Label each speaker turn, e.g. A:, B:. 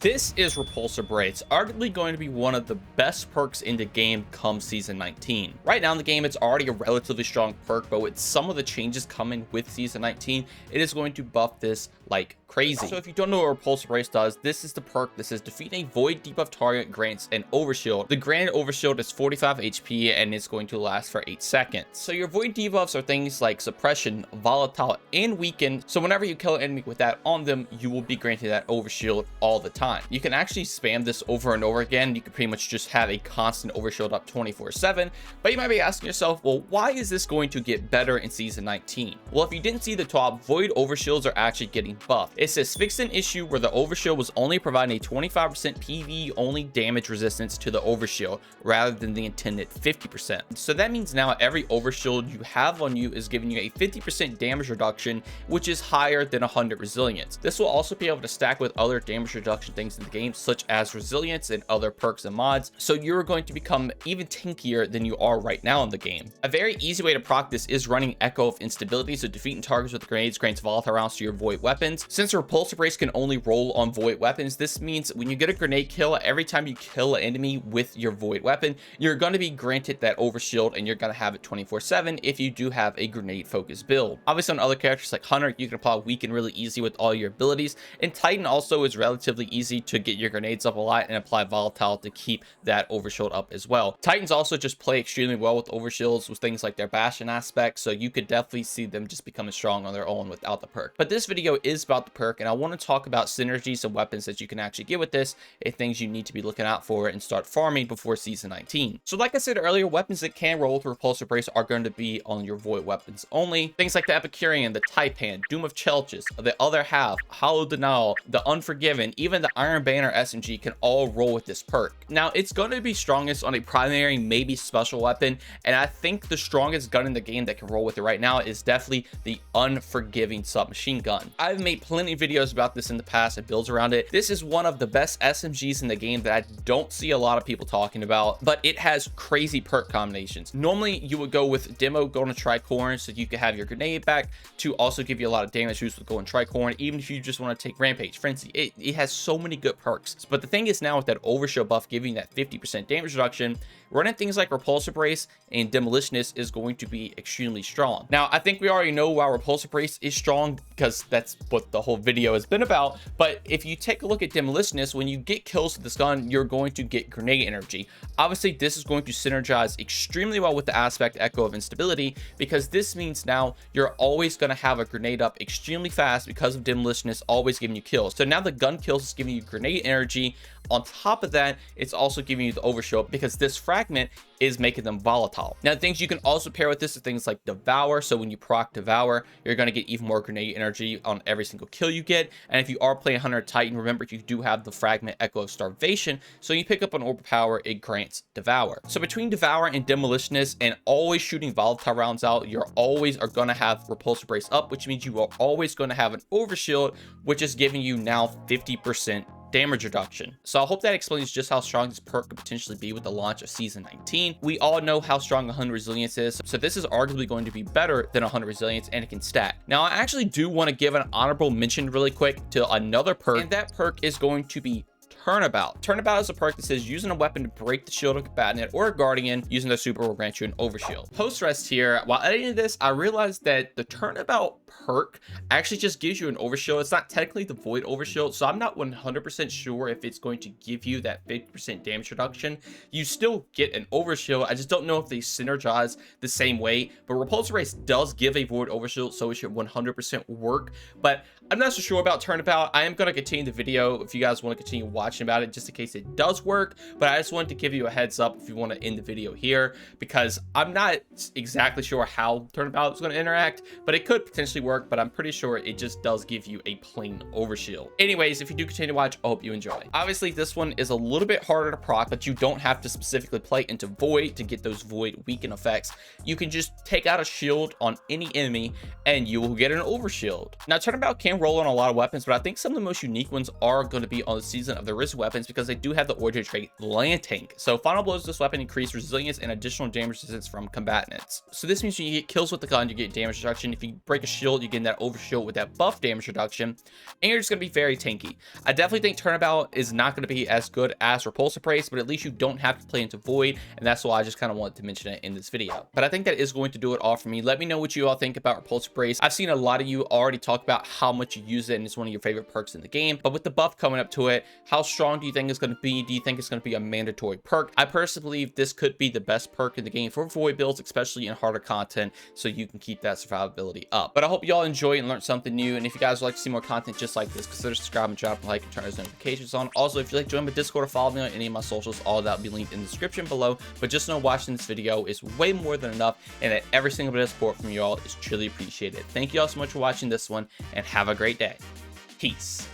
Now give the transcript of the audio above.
A: This is Repulsor Brace, arguably going to be one of the best perks in the game come Season 19. Right now in the game, it's already a relatively strong perk, but with some of the changes coming with Season 19, it is going to buff this like crazy. So if you don't know what Repulsor Brace does, this is the perk that says defeat a void debuff target grants an overshield. The granted overshield is 45 HP and it's going to last for 8 seconds. So your void debuffs are things like suppression, volatile, and weaken. So whenever you kill an enemy with that on them, you will be granted that overshield all the time. You can actually spam this over and over again. You can pretty much just have a constant overshield up 24/7. But you might be asking yourself, well, why is this going to get better in Season 19? Well, if you didn't see the top, void overshields are actually getting buffed. It says fix an issue where the overshield was only providing a 25% PvE only damage resistance to the overshield rather than the intended 50%. So that means now every overshield you have on you is giving you a 50% damage reduction, which is higher than 100 resilience. This will also be able to stack with other damage reduction things in the game, such as resilience and other perks and mods. So you're going to become even tankier than you are right now in the game. A very easy way to proc this is running Echo of Instability. So defeating targets with grenades grants volatile rounds to your void weapons. Since Repulsor Brace can only roll on void weapons, this means when you get a grenade kill, every time you kill an enemy with your void weapon, you're going to be granted that overshield and you're going to have it 24/7 if you do have a grenade focused build. Obviously on other characters like Hunter, you can apply weaken really easy with all your abilities, and Titan also is relatively easy to get your grenades up a lot and apply volatile to keep that overshield up as well. Titans also just play extremely well with overshields with things like their bastion aspect, so you could definitely see them just becoming strong on their own without the perk. But this video is about the perk, and I want to talk about synergies and weapons that you can actually get with this and things you need to be looking out for and start farming before Season 19. So like I said earlier, weapons that can roll with Repulsor Brace are going to be on your void weapons only. Things like the Epicurean, the Taipan, Doom of Chelchis, the Other Half, Hollow Denial, the Unforgiven, even the Iron Banner SMG can all roll with this perk. Now it's going to be strongest on a primary, maybe special weapon, and I think the strongest gun in the game that can roll with it right now is definitely the Unforgiving submachine gun. I've made plenty of videos about this in the past and builds around it. This is one of the best SMGs in the game that I don't see a lot of people talking about, but it has crazy perk combinations. Normally you would go with Demo, go on a Tricorn so you can have your grenade back to also give you a lot of damage boost with going Tricorn, even if you just want to take Rampage, Frenzy. It has so many good perks. But the thing is now with that overshield buff giving that 50% damage reduction, running things like Repulsor Brace and Demolitionist is going to be extremely strong. Now, I think we already know why Repulsor Brace is strong because that's what the whole video has been about. But if you take a look at Demolitionist, when you get kills with this gun, you're going to get grenade energy. Obviously, this is going to synergize extremely well with the aspect Echo of Instability, because this means now you're always going to have a grenade up extremely fast because of Demolitionist always giving you kills. So now the gun kills is giving you grenade energy. On top of that, it's also giving you the overshield because this fragment is making them volatile. Now, things you can also pair with this are things like Devour. So when you proc Devour, you're going to get even more grenade energy on every single kill you get. And if you are playing Hunter Titan, remember you do have the fragment Echo of Starvation. So you pick up an orb power, it grants Devour. So between Devour and Demolitionist and always shooting volatile rounds out, you're always are going to have Repulsor Brace up, which means you are always going to have an overshield, which is giving you now 50% damage reduction. So I hope that explains just how strong this perk could potentially be with the launch of Season 19. We all know how strong 100 resilience is, so this is arguably going to be better than 100 resilience, and it can stack. Now I actually do want to give an honorable mention really quick to another perk, and that perk is going to be Turnabout. Turnabout is a perk that says using a weapon to break the shield of a combatant or a guardian using their super will grant you an overshield. Post rest here, while editing this, I realized that the Turnabout perk actually just gives you an overshield. It's not technically the void overshield, so I'm not 100% sure if it's going to give you that 50% damage reduction. You still get an overshield. I just don't know if they synergize the same way, but Repulsor Brace does give a void overshield, so it should 100% work. But I'm not so sure about Turnabout. I am going to continue the video if you guys want to continue watching about it, just in case it does work. But I just wanted to give you a heads up if you want to end the video here, because I'm not exactly sure how Turnabout is going to interact, but it could potentially work. But I'm pretty sure it just does give you a plain overshield. Anyways, if you do continue to watch, I hope you enjoy. Obviously, this one is a little bit harder to proc, but you don't have to specifically play into Void to get those Void weaken effects. You can just take out a shield on any enemy and you will get an overshield. Now, Turnabout can roll on a lot of weapons, but I think some of the most unique ones are going to be on the Season of the risen weapons because they do have the origin trait Land Tank. So final blows of this weapon increase resilience and additional damage resistance from combatants. So this means when you get kills with the gun, you get damage reduction. If you break a shield, you get that overshield with that buff damage reduction, and you're just going to be very tanky. I definitely think Turnabout is not going to be as good as Repulsor Brace, but at least you don't have to play into Void, and that's why I just kind of wanted to mention it in this video. But I think that is going to do it all for me. Let me know what you all think about Repulsor Brace. I've seen a lot of you already talk about how much you use it, and it's one of your favorite perks in the game. But with the buff coming up to it, how strong do you think it's going to be? Do you think it's going to be a mandatory perk? I personally believe this could be the best perk in the game for Void builds, especially in harder content, so you can keep that survivability up. But I hope you all enjoy and learned something new, and if you guys would like to see more content just like this, consider subscribing, drop a like, and turn those notifications on. Also, if you'd like to join my Discord or follow me on any of my socials, all of that will be linked in the description below. But just know watching this video is way more than enough, and that every single bit of support from you all is truly appreciated. Thank you all so much for watching this one, and have a great day. Peace.